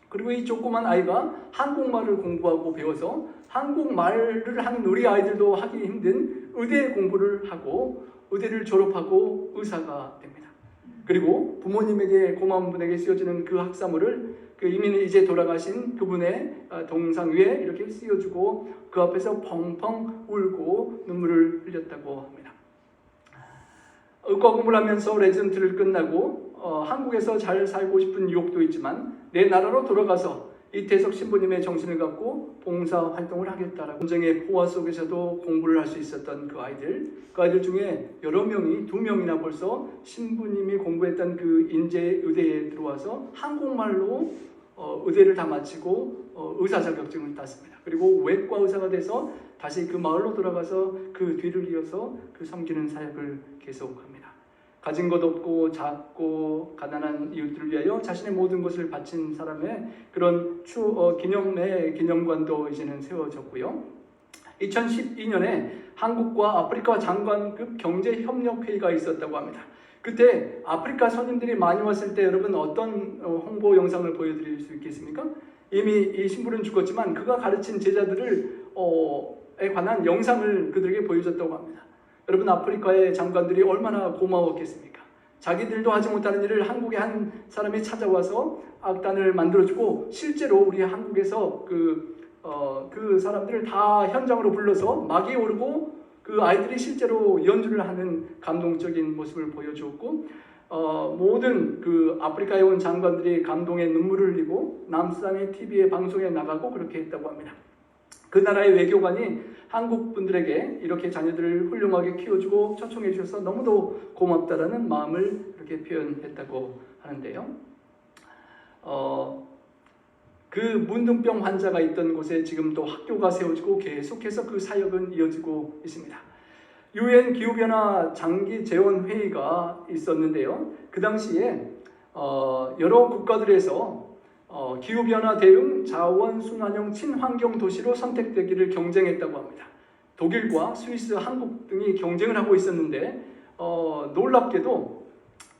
그리고 이 조그만 아이가 한국말을 공부하고 배워서 한국말을 하는 우리 아이들도 하기 힘든 의대 공부를 하고 의대를 졸업하고 의사가 됩니다. 그리고 부모님에게 고마운 분에게 씌워주는 그 학사모를 그 이미 이제 돌아가신 그분의 동상 위에 이렇게 씌워주고 그 앞에서 펑펑 울고 눈물을 흘렸다고 합니다. 의과 공부를 하면서 레지던트를 끝나고 한국에서 잘 살고 싶은 유혹도 있지만 내 나라로 돌아가서 이태석 신부님의 정신을 갖고 봉사 활동을 하겠다라고 전쟁의 포화 속에서도 공부를 할 수 있었던 그 아이들 중에 여러 명이 2명이나 벌써 신부님이 공부했던 그 인제 의대에 들어와서 한국말로 의대를 다 마치고 의사 자격증을 땄습니다. 그리고 외과 의사가 돼서 다시 그 마을로 돌아가서 그 뒤를 이어서 그 섬기는 사역을 계속합니다. 가진 것 없고 작고 가난한 이웃들을 위하여 자신의 모든 것을 바친 사람의 그런 기념관도 이제는 세워졌고요. 2012년에 한국과 아프리카 장관급 경제협력회의가 있었다고 합니다. 그때 아프리카 손님들이 많이 왔을 때 여러분 어떤 홍보 영상을 보여드릴 수 있겠습니까? 이미 이 신부는 죽었지만 그가 가르친 제자들을 에 관한 영상을 그들에게 보여줬다고 합니다. 여러분, 아프리카의 장관들이 얼마나 고마웠겠습니까? 자기들도 하지 못하는 일을 한국의 한 사람이 찾아와서 악단을 만들어주고 실제로 우리 한국에서 그 사람들을 다 현장으로 불러서 막이 오르고 그 아이들이 실제로 연주를 하는 감동적인 모습을 보여주었고 모든 그 아프리카에 온 장관들이 감동의 눈물을 흘리고 남수단의 TV에 방송에 나가고 그렇게 했다고 합니다. 그 나라의 외교관이 한국 분들에게 이렇게 자녀들을 훌륭하게 키워주고 초청해 주셔서 너무도 고맙다라는 마음을 이렇게 표현했다고 하는데요. 그 문둥병 환자가 있던 곳에 지금 또 학교가 세워지고 계속해서 그 사역은 이어지고 있습니다. UN 기후변화 장기 재원 회의가 있었는데요. 그 당시에 여러 국가들에서 기후변화 대응 자원 순환형 친환경 도시로 선택되기를 경쟁했다고 합니다. 독일과 스위스, 한국 등이 경쟁을 하고 있었는데 놀랍게도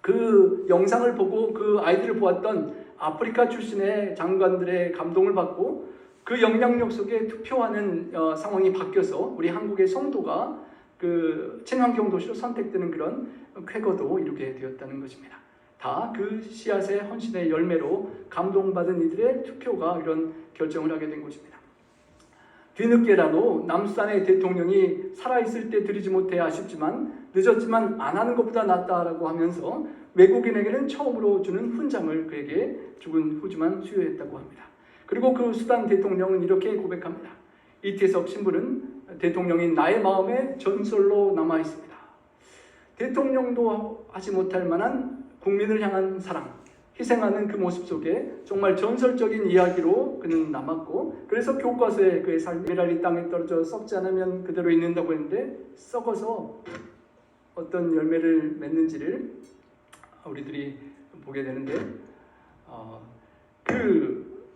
그 영상을 보고 그 아이들을 보았던 아프리카 출신의 장관들의 감동을 받고 그 영향력 속에 투표하는 상황이 바뀌어서 우리 한국의 성도가 그 친환경 도시로 선택되는 그런 쾌거도 이루게 되었다는 것입니다. 다 그 씨앗의 헌신의 열매로 감동받은 이들의 투표가 이런 결정을 하게 된 것입니다. 뒤늦게라도 남수단의 대통령이 살아있을 때 드리지 못해 아쉽지만 늦었지만 안 하는 것보다 낫다라고 하면서 외국인에게는 처음으로 주는 훈장을 그에게 죽은 후지만 수여했다고 합니다. 그리고 그 수단 대통령은 이렇게 고백합니다. 이태석 신부는 대통령인 나의 마음에 전설로 남아 있습니다. 대통령도 하지 못할 만한 국민을 향한 사랑, 희생하는 그 모습 속에 정말 전설적인 이야기로 그는 남았고, 그래서 교과서에 그의 삶이 미랄이 땅에 떨어져 썩지 않으면 그대로 있는다고 했는데 썩어서 어떤 열매를 맺는지를 우리들이 보게 되는데, 그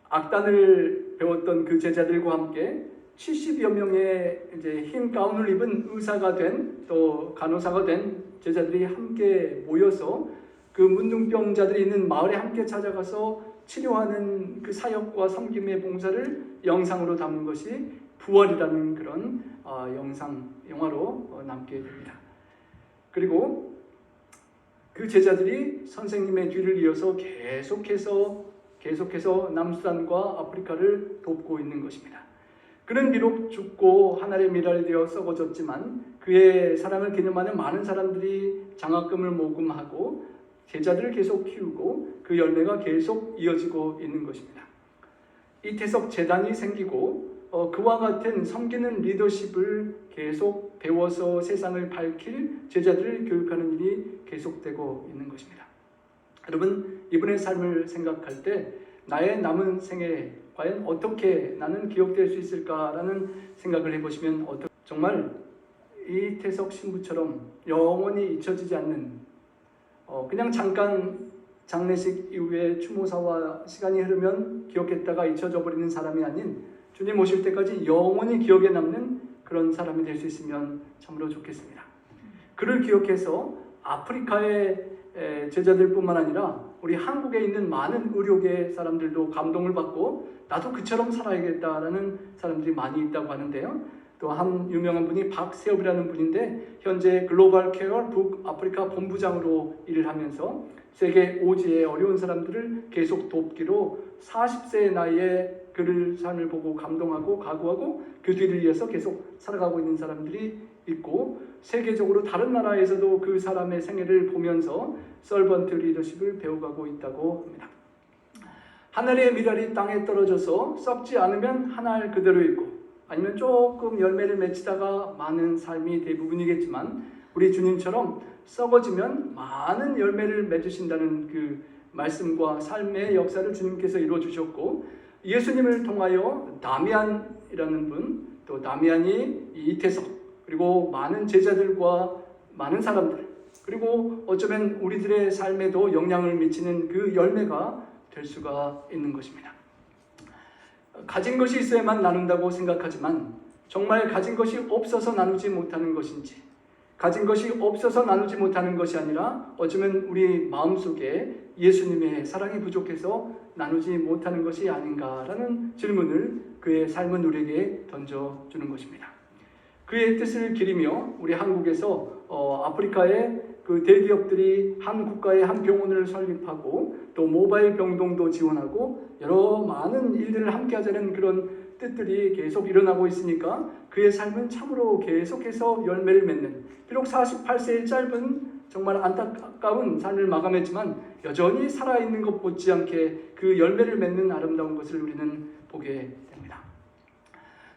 악단을 배웠던 그 제자들과 함께 70여 명의 이제 흰 가운을 입은 의사가 된 또 간호사가 된 제자들이 함께 모여서 그 문둥병자들이 있는 마을에 함께 찾아가서 치료하는 그 사역과 섬김의 봉사를 영상으로 담은 것이 부활이라는 그런 영화로 남게 됩니다. 그리고 그 제자들이 선생님의 뒤를 이어서 계속해서 남수단과 아프리카를 돕고 있는 것입니다. 그는 비록 죽고 하늘의 미랄이 되어 썩어졌지만 그의 사랑을 기념하는 많은 사람들이 장학금을 모금하고 제자들을 계속 키우고 그 열매가 계속 이어지고 있는 것입니다. 이태석 재단이 생기고 그와 같은 섬기는 리더십을 계속 배워서 세상을 밝힐 제자들을 교육하는 일이 계속되고 있는 것입니다. 여러분, 이분의 삶을 생각할 때 나의 남은 생에 과연 어떻게 나는 기억될 수 있을까라는 생각을 해보시면 정말 이태석 신부처럼 영원히 잊혀지지 않는 그냥 잠깐 장례식 이후에 추모사와 시간이 흐르면 기억했다가 잊혀져 버리는 사람이 아닌 주님 오실 때까지 영원히 기억에 남는 그런 사람이 될 수 있으면 참으로 좋겠습니다. 그를 기억해서 아프리카의 제자들뿐만 아니라 우리 한국에 있는 많은 의료계 사람들도 감동을 받고 나도 그처럼 살아야겠다라는 사람들이 많이 있다고 하는데요. 또 한 유명한 분이 박세업이라는 분인데 현재 글로벌 케어 북아프리카 본부장으로 일을 하면서 세계 5지의 어려운 사람들을 계속 돕기로 40세의 나이에 그를 삶을 보고 감동하고 각오하고 그 뒤를 이어서 계속 살아가고 있는 사람들이 있고, 세계적으로 다른 나라에서도 그 사람의 생애를 보면서 서번트 리더십을 배워가고 있다고 합니다. 하늘의 미랄이 땅에 떨어져서 썩지 않으면 하늘 그대로 있고 아니면 조금 열매를 맺히다가 많은 삶이 대부분이겠지만 우리 주님처럼 썩어지면 많은 열매를 맺으신다는 그 말씀과 삶의 역사를 주님께서 이루어 주셨고, 예수님을 통하여 다미안이라는 분, 또 다미안이 이태석, 그리고 많은 제자들과 많은 사람들, 그리고 어쩌면 우리들의 삶에도 영향을 미치는 그 열매가 될 수가 있는 것입니다. 가진 것이 있어야만 나눈다고 생각하지만 정말 가진 것이 없어서 나누지 못하는 것인지, 가진 것이 없어서 나누지 못하는 것이 아니라 어쩌면 우리 마음속에 예수님의 사랑이 부족해서 나누지 못하는 것이 아닌가라는 질문을 그의 삶은 우리에게 던져주는 것입니다. 그의 뜻을 기리며 우리 한국에서 아프리카의 그 대기업들이 한 국가의 한 병원을 설립하고 또 모바일 병동도 지원하고 여러 많은 일들을 함께 하자는 그런 뜻들이 계속 일어나고 있으니까 그의 삶은 참으로 계속해서 열매를 맺는, 비록 48세의 짧은 정말 안타까운 삶을 마감했지만 여전히 살아있는 것 못지않게 그 열매를 맺는 아름다운 것을 우리는 보게 됩니다.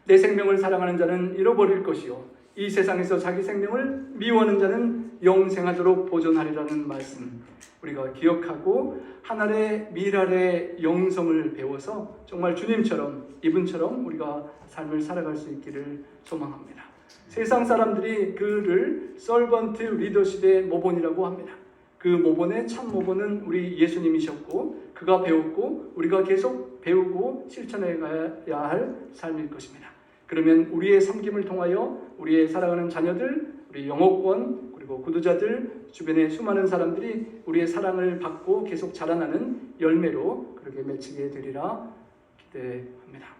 내 생명을 사랑하는 자는 잃어버릴 것이요 이 세상에서 자기 생명을 미워하는 자는 영생하도록 보존하리라는 말씀, 우리가 기억하고 하늘의 미랄의 영성을 배워서 정말 주님처럼 이분처럼 우리가 삶을 살아갈 수 있기를 소망합니다. 세상 사람들이 그를 서번트 리더십의 모본이라고 합니다. 그 모본의 참 모본은 우리 예수님이셨고 그가 배웠고 우리가 계속 배우고 실천해 가야 할 삶일 것입니다. 그러면 우리의 섬김을 통하여 우리의 사랑하는 자녀들, 우리 영어권 그리고 구두자들, 주변의 수많은 사람들이 우리의 사랑을 받고 계속 자라나는 열매로 그렇게 맺히게 되리라 기대합니다.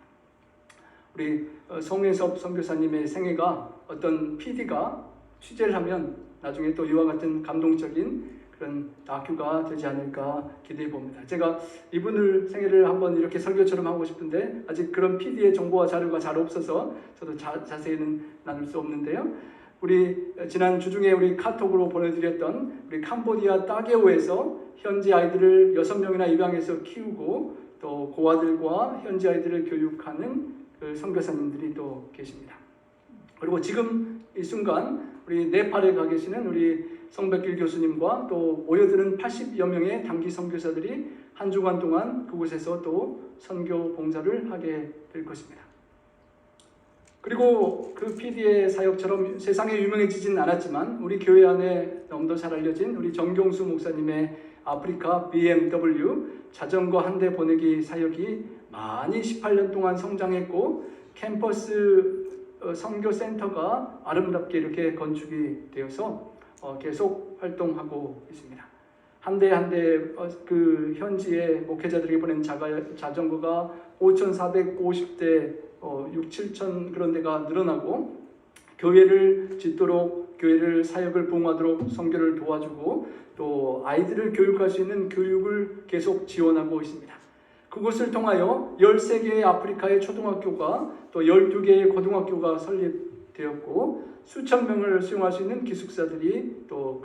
우리 송혜섭 선교사님의 생애가 어떤 PD가 취재를 하면 나중에 또 이와 같은 감동적인 그런 다큐가 되지 않을까 기대해 봅니다. 제가 이분을 생애를 한번 이렇게 설교처럼 하고 싶은데 아직 그런 PD의 정보와 자료가 잘 없어서 저도 자세히는 나눌 수 없는데요. 우리 지난 주중에 우리 카톡으로 보내드렸던 우리 캄보디아 따게오에서 현지 아이들을 6명이나 입양해서 키우고 또 고아들과 현지 아이들을 교육하는 그 선교사님들이 또 계십니다. 그리고 지금 이 순간 우리 네팔에 가 계시는 우리 성백길 교수님과 또 모여드는 80여 명의 단기 선교사들이 한 주간 동안 그곳에서 또 선교 봉사를 하게 될 것입니다. 그리고 그 PD의 사역처럼 세상에 유명해지진 않았지만 우리 교회 안에 너무도 잘 알려진 우리 정경수 목사님의 아프리카 BMW 자전거 한 대 보내기 사역이 많이 18년 동안 성장했고 캠퍼스 선교센터가 아름답게 이렇게 건축이 되어서 계속 활동하고 있습니다. 한 대 한 대 그 현지의 목회자들에게 보낸 자전거가 5,450대 6, 7천 그런 데가 늘어나고 교회를 짓도록 교회를 사역을 부흥하도록 선교를 도와주고 또 아이들을 교육할 수 있는 교육을 계속 지원하고 있습니다. 그것을 통하여 13개의 아프리카의 초등학교가 또 12개의 고등학교가 설립되었고 수천 명을 수용할 수 있는 기숙사들이 또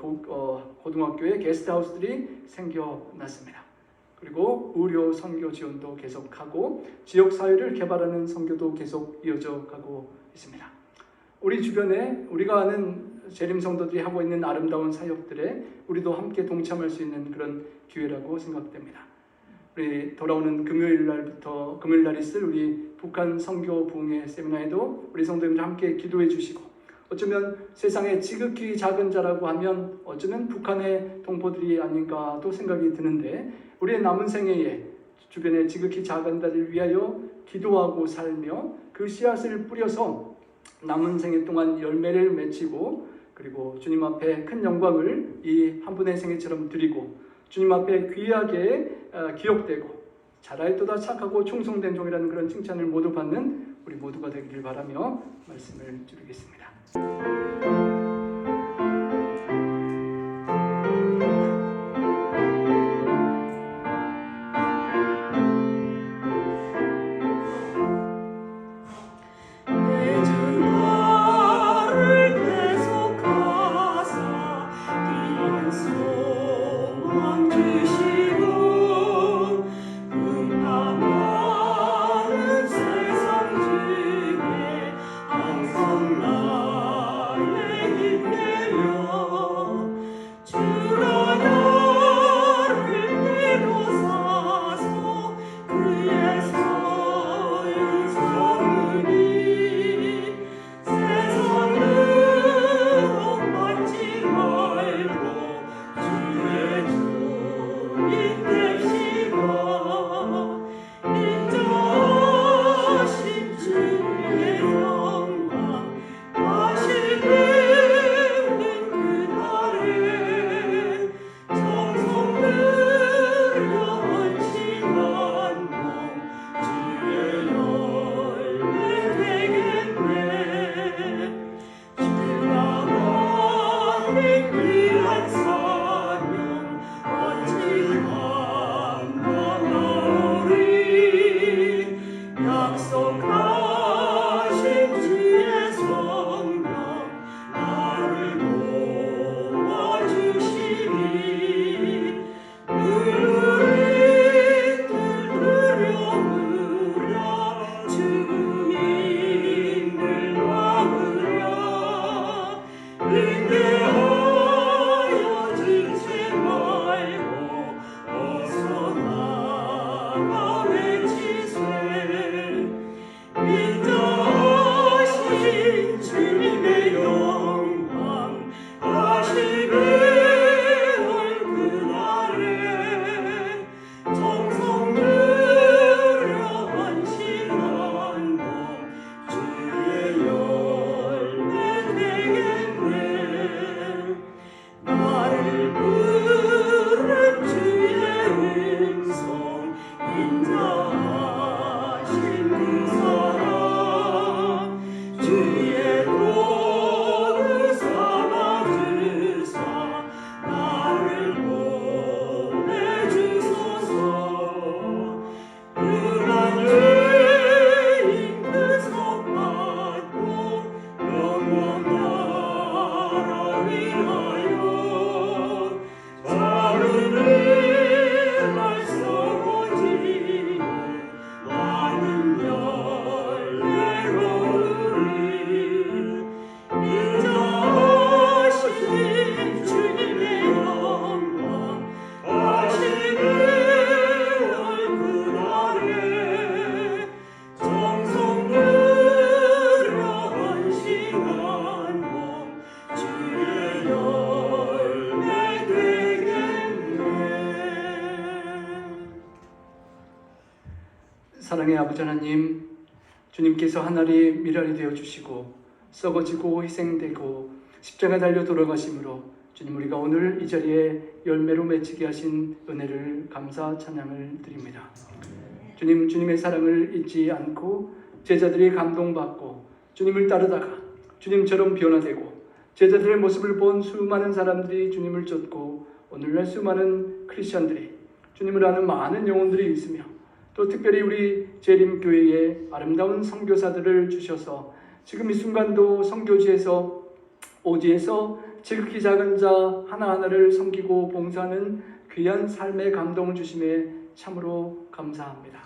고등학교의 게스트하우스들이 생겨났습니다. 그리고 의료 선교 지원도 계속하고 지역사회를 개발하는 선교도 계속 이어져 가고 있습니다. 우리 주변에 우리가 아는 재림 성도들이 하고 있는 아름다운 사역들에 우리도 함께 동참할 수 있는 그런 기회라고 생각됩니다. 우리 돌아오는 금요일 날 있을 우리 북한 선교 부흥회 세미나에도 우리 성도님들 함께 기도해 주시고 어쩌면 세상에 지극히 작은 자라고 하면 어쩌면 북한의 동포들이 아닌가도 생각이 드는데 우리의 남은 생애에 주변의 지극히 작은 자를 위하여 기도하고 살며 그 씨앗을 뿌려서 남은 생애 동안 열매를 맺히고 그리고 주님 앞에 큰 영광을 이 한 분의 생애처럼 드리고 주님 앞에 귀하게 기억되고 잘하였도다 착하고 충성된 종이라는 그런 칭찬을 모두 받는 우리 모두가 되기를 바라며 말씀을 드리겠습니다. 세상 중에 항상 나의 사랑의 아버지 하나님, 주님께서 하늘이 미랄이 되어 주시고 썩어지고 희생되고 십자가 달려 돌아가심으로 주님, 우리가 오늘 이 자리에 열매로 맺히게 하신 은혜를 감사 찬양을 드립니다. 주님, 주님의 사랑을 잊지 않고 제자들이 감동받고 주님을 따르다가 주님처럼 변화되고 제자들의 모습을 본 수많은 사람들이 주님을 쫓고 오늘날 수많은 크리스천들이 주님을 아는 많은 영혼들이 있으며 또 특별히 우리 재림교회에 아름다운 선교사들을 주셔서 지금 이 순간도 선교지에서 오지에서 지극히 작은 자 하나하나를 섬기고 봉사하는 귀한 삶의 감동을 주심에 참으로 감사합니다.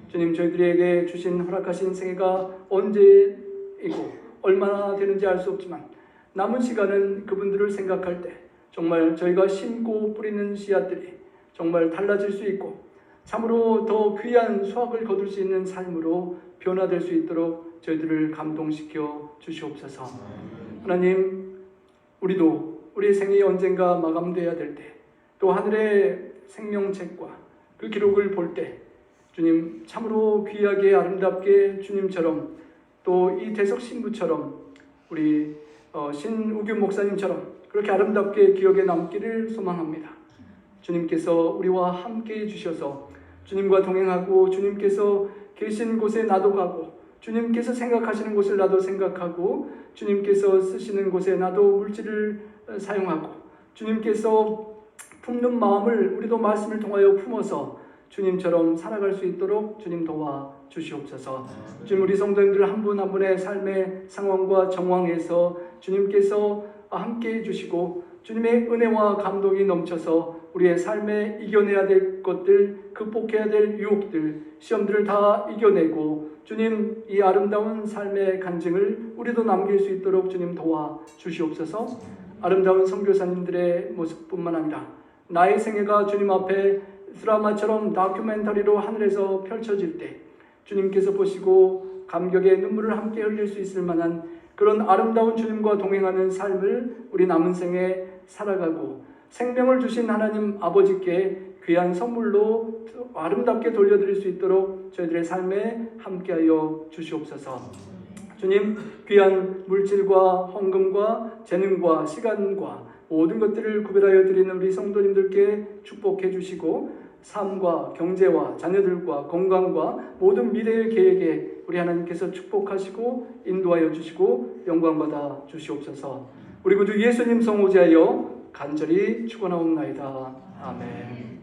주님, 저희들에게 주신 허락하신 생애가 언제이고 얼마나 되는지 알 수 없지만 남은 시간은 그분들을 생각할 때 정말 저희가 심고 뿌리는 씨앗들이 정말 달라질 수 있고 참으로 더 귀한 수확을 거둘 수 있는 삶으로 변화될 수 있도록 저희들을 감동시켜 주시옵소서. 하나님, 우리도 우리의 생이 언젠가 마감돼야 될 때 또 하늘의 생명책과 그 기록을 볼 때 주님, 참으로 귀하게 아름답게 주님처럼 또 이 대석 신부처럼 우리 신우규 목사님처럼 그렇게 아름답게 기억에 남기를 소망합니다. 주님께서 우리와 함께 해주셔서 주님과 동행하고 주님께서 계신 곳에 나도 가고 주님께서 생각하시는 곳을 나도 생각하고 주님께서 쓰시는 곳에 나도 물질을 사용하고 주님께서 품는 마음을 우리도 말씀을 통하여 품어서 주님처럼 살아갈 수 있도록 주님 도와 주시옵소서. 주님, 우리 성도님들 한 분 한 분의 삶의 상황과 정황에서 주님께서 함께 해주시고 주님의 은혜와 감동이 넘쳐서 우리의 삶에 이겨내야 될 것들, 극복해야 될 유혹들, 시험들을 다 이겨내고 주님, 이 아름다운 삶의 간증을 우리도 남길 수 있도록 주님 도와 주시옵소서. 아름다운 선교사님들의 모습뿐만 아니라 나의 생애가 주님 앞에 드라마처럼 다큐멘터리로 하늘에서 펼쳐질 때 주님께서 보시고 감격의 눈물을 함께 흘릴 수 있을 만한 그런 아름다운 주님과 동행하는 삶을 우리 남은 생에 살아가고 생명을 주신 하나님 아버지께 귀한 선물로 아름답게 돌려드릴 수 있도록 저희들의 삶에 함께하여 주시옵소서. 주님, 귀한 물질과 헌금과 재능과 시간과 모든 것들을 구별하여 드리는 우리 성도님들께 축복해 주시고 삶과 경제와 자녀들과 건강과 모든 미래의 계획에 우리 하나님께서 축복하시고 인도하여 주시고 영광받아 주시옵소서. 우리 구주 예수님 성호지하여 간절히 축원하옵나이다. 아멘.